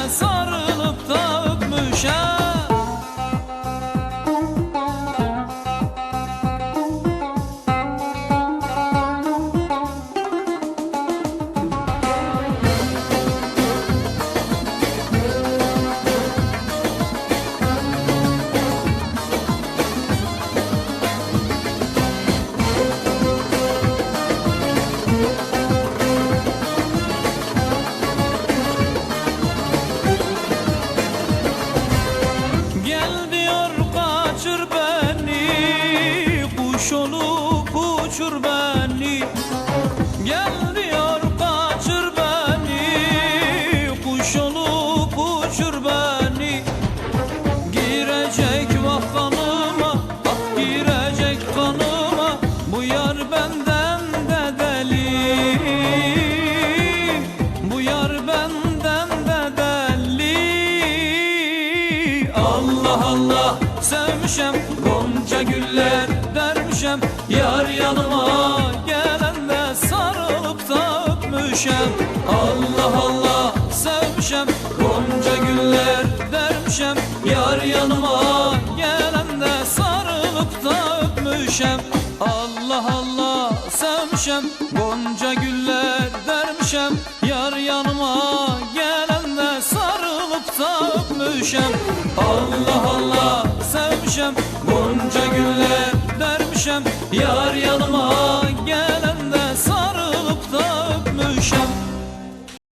sarılıp da öpmüşem. Kuş olup uçur beni, gel diyor kaçır beni. Kuş olup uçur beni, girecek vah kanıma, ah girecek kanıma. Bu yar benden de deli, bu yar benden de deli. Allah Allah sevmişem gonca güller dermişem, yar yanıma gelende sarılıp da öpmüşem. Allah Allah sevmişem gonca güller dermişem, yar yanıma gelende sarılıp da öpmüşem. Allah Allah sevmişem gonca güller dermişem, yar yanıma gelende sarılıp da öpmüşem. Allah Allah sevmişem gonca güller dermişem, yar